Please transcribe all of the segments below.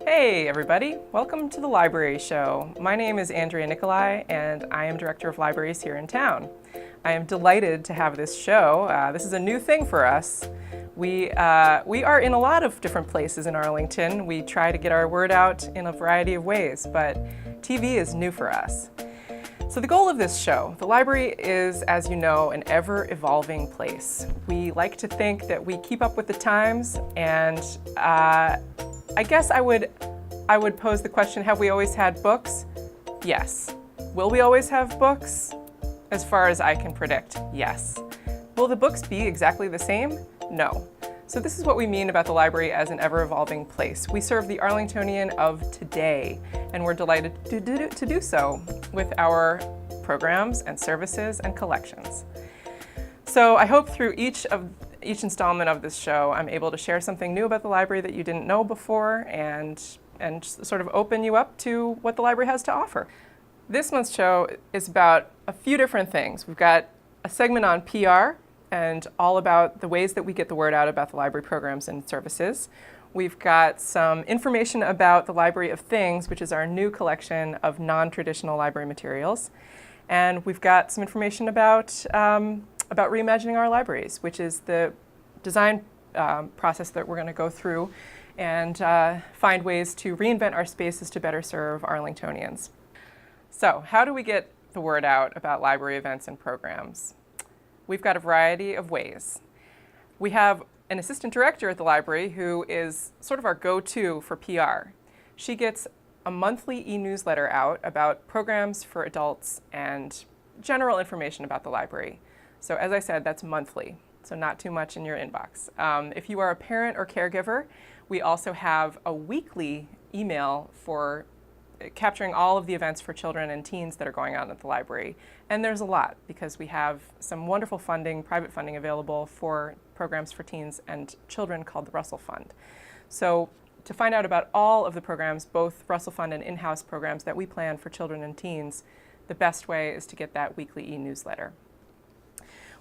Hey everybody, welcome to the Library Show. My name is Andrea Nicolay and I am Director of Libraries here in town. I am delighted to have this show. This is a new thing for us. We are in a lot of different places in Arlington. We try to get our word out in a variety of ways, but TV is new for us. So the goal of this show, the library is, as you know, an ever-evolving place. We like to think that we keep up with the times, and I guess I would pose the question, have we always had books? Yes. Will we always have books? As far as I can predict, yes. Will the books be exactly the same? No. So this is what we mean about the library as an ever-evolving place. We serve the Arlingtonian of today, and we're delighted to do so with our programs and services and collections. So I hope through each installment of this show, I'm able to share something new about the library that you didn't know before and sort of open you up to what the library has to offer. This month's show is about a few different things. We've got a segment on PR and all about the ways that we get the word out about the library programs and services. We've got some information about the Library of Things, which is our new collection of non-traditional library materials. And we've got some information about Reimagining Our Libraries, which is the design process that we're going to go through and find ways to reinvent our spaces to better serve Arlingtonians. So how do we get the word out about library events and programs? We've got a variety of ways. We have an assistant director at the library who is sort of our go-to for PR. She gets a monthly e-newsletter out about programs for adults and general information about the library. So as I said, that's monthly, so not too much in your inbox. If you are a parent or caregiver, we also have a weekly email for capturing all of the events for children and teens that are going on at the library. And there's a lot because we have some wonderful funding, private funding available for programs for teens and children called the Russell Fund. So to find out about all of the programs, both Russell Fund and in-house programs that we plan for children and teens, the best way is to get that weekly e-newsletter.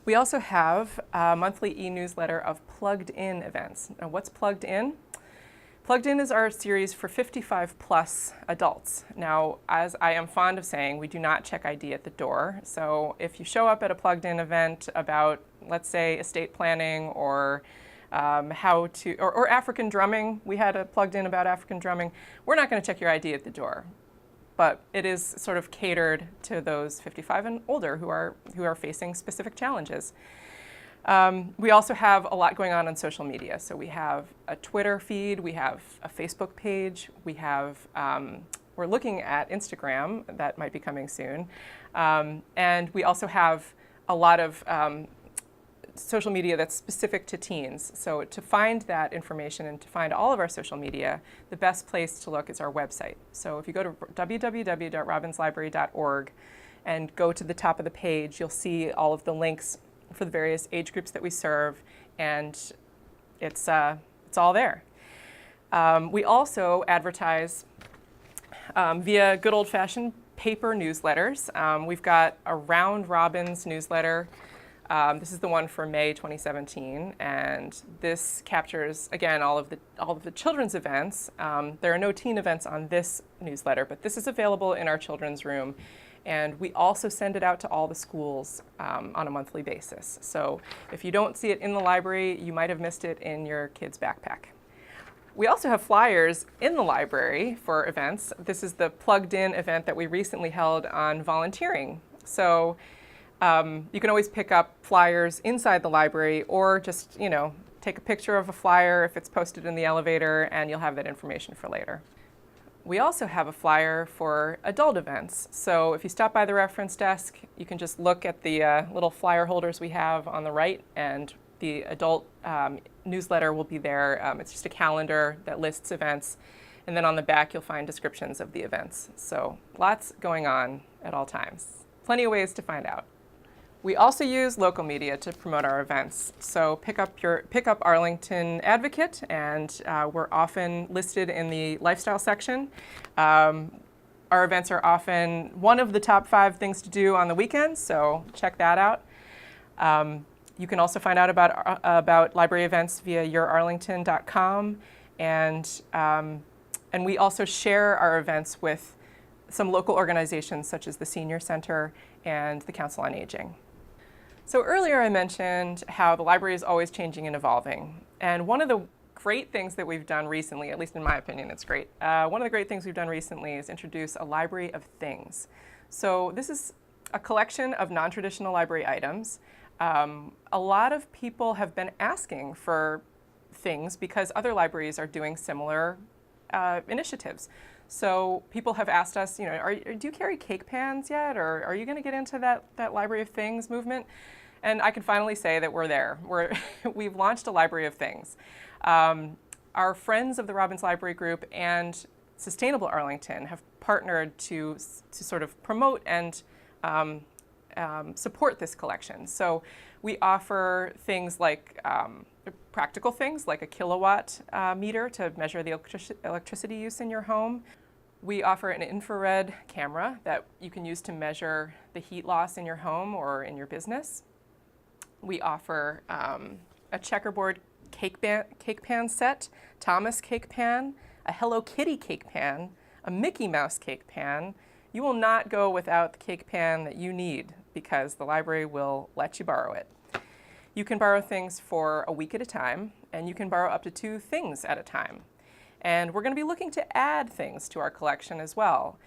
We also have a monthly e-newsletter of plugged-in events. Now, what's plugged in? Plugged In is our series for 55 plus adults. Now, as I am fond of saying, we do not check ID at the door. So if you show up at a Plugged In event about, let's say, estate planning or or African drumming, we had a Plugged In about African drumming, we're not going to check your ID at the door. But it is sort of catered to those 55 and older who are facing specific challenges. We also have a lot going on social media. So we have a Twitter feed, we have a Facebook page, we're looking at Instagram, that might be coming soon. And we also have a lot of social media that's specific to teens. So to find that information and to find all of our social media, the best place to look is our website. So if you go to www.robbinslibrary.org and go to the top of the page, you'll see all of the links for the various age groups that we serve, and it's all there. We also advertise via good old-fashioned paper newsletters. We've got a round Robbins newsletter. This is the one for May 2017, and this captures, again, all of the children's events. There are no teen events on this newsletter, but this is available in our children's room. And we also send it out to all the schools on a monthly basis. So if you don't see it in the library, you might have missed it in your kid's backpack. We also have flyers in the library for events. This is the Plugged In event that we recently held on volunteering. So you can always pick up flyers inside the library or just, take a picture of a flyer if it's posted in the elevator, and you'll have that information for later. We also have a flyer for adult events. So if you stop by the reference desk, you can just look at the little flyer holders we have on the right, and the adult newsletter will be there. It's just a calendar that lists events. And then on the back, you'll find descriptions of the events. So lots going on at all times. Plenty of ways to find out. We also use local media to promote our events. So pick up Arlington Advocate, and we're often listed in the lifestyle section. Our events are often one of the top 5 things to do on the weekends, so check that out. You can also find out about library events via yourarlington.com, and And we also share our events with some local organizations such as the Senior Center and the Council on Aging. So earlier I mentioned how the library is always changing and evolving. And one of the great things that we've done recently, at least in my opinion, it's great. One of the great things we've done recently is introduce a library of things. So this is a collection of non-traditional library items. A lot of people have been asking for things because other libraries are doing similar initiatives. So people have asked us, you know, do you carry cake pans yet? Or are you going to get into that Library of Things movement? And I can finally say that we're there. We've launched a Library of Things. Our friends of the Robbins Library Group and Sustainable Arlington have partnered to sort of promote and support this collection. So we offer things like practical things like a kilowatt meter to measure the electricity use in your home. We offer an infrared camera that you can use to measure the heat loss in your home or in your business. We offer a checkerboard cake pan set, Thomas cake pan, a Hello Kitty cake pan, a Mickey Mouse cake pan. You will not go without the cake pan that you need because the library will let you borrow it. You can borrow things for a week at a time, and you can borrow up to 2 things at a time. And we're going to be looking to add things to our collection as well.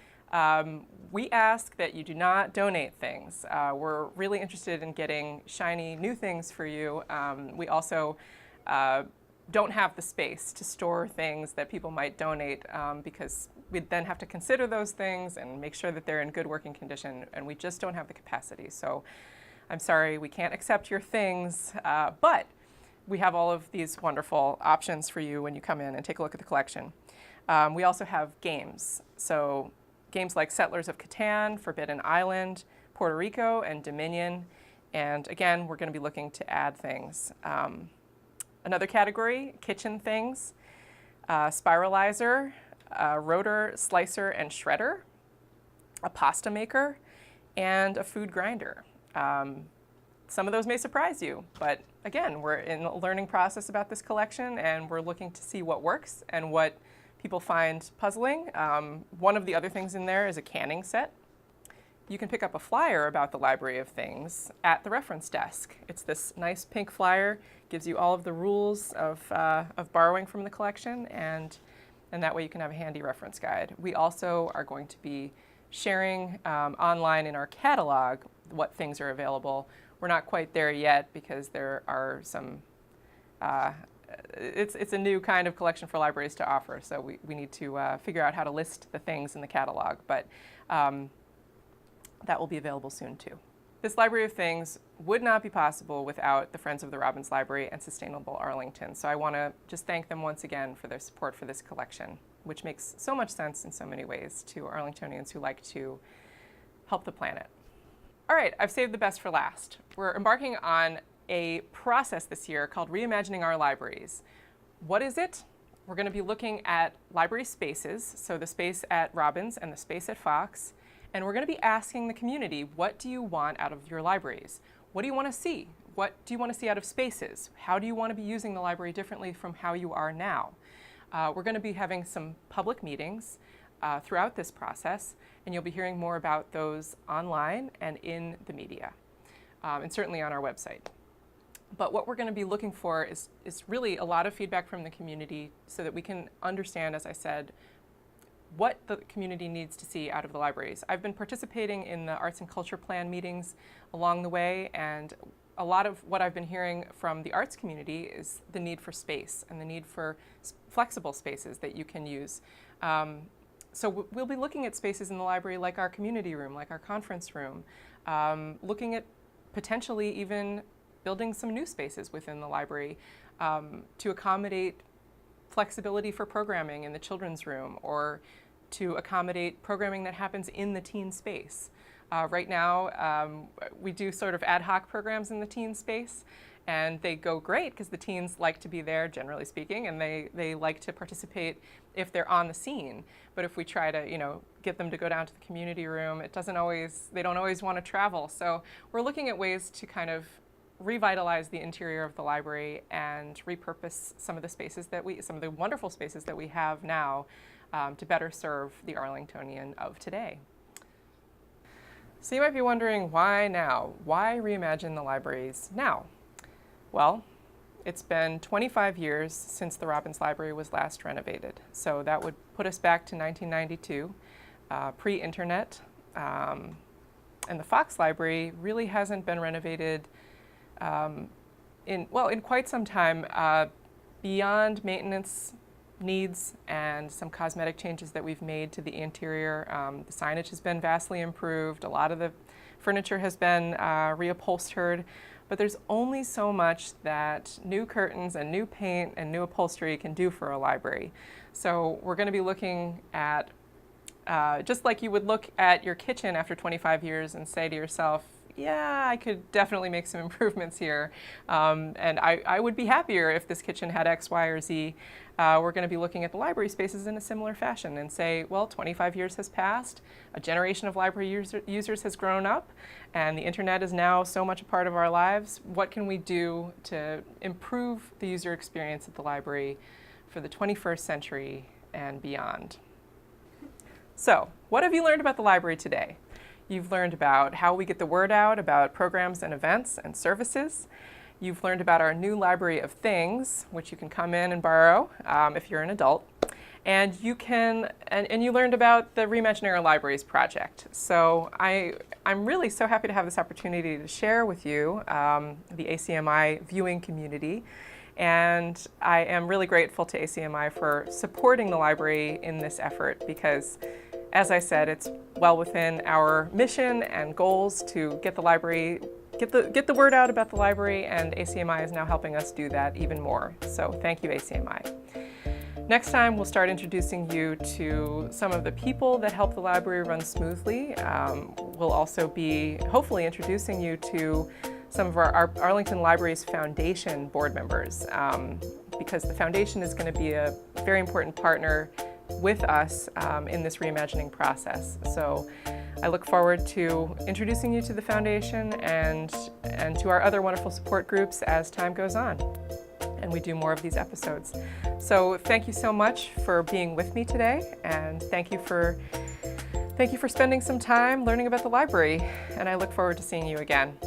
We ask that you do not donate things. We're really interested in getting shiny new things for you. We also don't have the space to store things that people might donate because we'd then have to consider those things and make sure that they're in good working condition, and we just don't have the capacity. So I'm sorry, we can't accept your things, but we have all of these wonderful options for you when you come in and take a look at the collection. We also have games. So games like Settlers of Catan, Forbidden Island, Puerto Rico, and Dominion. And again, we're going to be looking to add things. Another category, kitchen things, spiralizer, rotor, slicer, and shredder, a pasta maker, and a food grinder. Some of those may surprise you, but again, we're in a learning process about this collection, and we're looking to see what works and what people find puzzling. One of the other things in there is a canning set. You can pick up a flyer about the Library of Things at the reference desk. It's this nice pink flyer, gives you all of the rules of borrowing from the collection, and that way you can have a handy reference guide. We also are going to be sharing online in our catalog what things are available. We're not quite there yet because there are some, it's a new kind of collection for libraries to offer, so we need to figure out how to list the things in the catalog, but that will be available soon too. This Library of Things would not be possible without the Friends of the Robbins Library and Sustainable Arlington, so I want to just thank them once again for their support for this collection, which makes so much sense in so many ways to Arlingtonians who like to help the planet. All right, I've saved the best for last. We're embarking on a process this year called Reimagining Our Libraries. What is it? We're going to be looking at library spaces, so the space at Robbins and the space at Fox, and we're going to be asking the community, what do you want out of your libraries? What do you want to see? What do you want to see out of spaces? How do you want to be using the library differently from how you are now? We're going to be having some public meetings throughout this process, and you'll be hearing more about those online and in the media, and certainly on our website. But what we're going to be looking for is really a lot of feedback from the community so that we can understand, as I said, what the community needs to see out of the libraries. I've been participating in the Arts and Culture Plan meetings along the way, and a lot of what I've been hearing from the arts community is the need for space and the need for flexible spaces that you can use. So we'll be looking at spaces in the library like our community room, like our conference room, looking at potentially even building some new spaces within the library to accommodate flexibility for programming in the children's room or to accommodate programming that happens in the teen space. Right now, we do sort of ad hoc programs in the teen space, and they go great because the teens like to be there, generally speaking, and they like to participate if they're on the scene. But if we try to, get them to go down to the community room, they don't always want to travel. So we're looking at ways to kind of revitalize the interior of the library and repurpose some of the spaces some of the wonderful spaces that we have now to better serve the Arlingtonian of today. So you might be wondering, why now? Why reimagine the libraries now? Well, it's been 25 years since the Robbins Library was last renovated. So that would put us back to 1992, pre-internet. And the Fox Library really hasn't been renovated in quite some time, beyond maintenance needs and some cosmetic changes that we've made to the interior. The signage has been vastly improved. A lot of the furniture has been reupholstered, but there's only so much that new curtains and new paint and new upholstery can do for a library. So we're going to be looking at, just like you would look at your kitchen after 25 years and say to yourself, yeah, I could definitely make some improvements here. And I would be happier if this kitchen had X, Y, or Z. We're going to be looking at the library spaces in a similar fashion and say, well, 25 years has passed, a generation of library users has grown up, and the internet is now so much a part of our lives. What can we do to improve the user experience at the library for the 21st century and beyond? So, what have you learned about the library today? You've learned about how we get the word out about programs and events and services. You've learned about our new library of things, which you can come in and borrow if you're an adult. And you learned about the Reimagining Our Libraries project. So I'm really so happy to have this opportunity to share with you the ACMI viewing community. And I am really grateful to ACMI for supporting the library in this effort because, as I said, it's well within our mission and goals to get the library, get the word out about the library, and ACMI is now helping us do that even more. So thank you, ACMI. Next time, we'll start introducing you to some of the people that help the library run smoothly. We'll also be hopefully introducing you to some of our Arlington Libraries Foundation board members, because the foundation is going to be a very important partner with us in this reimagining process. So I look forward to introducing you to the foundation and to our other wonderful support groups as time goes on and we do more of these episodes. So thank you so much for being with me today, and thank you for spending some time learning about the library, and I look forward to seeing you again.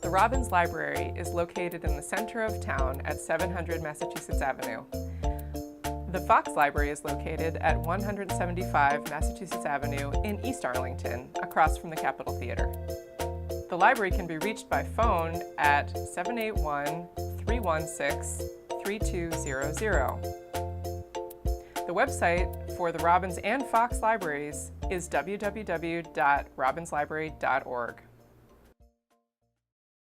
The Robbins Library is located in the center of town at 700 Massachusetts Avenue. The Fox Library is located at 175 Massachusetts Avenue in East Arlington, across from the Capitol Theater. The library can be reached by phone at 781-316-3200. The website for the Robbins and Fox Libraries is www.robbinslibrary.org.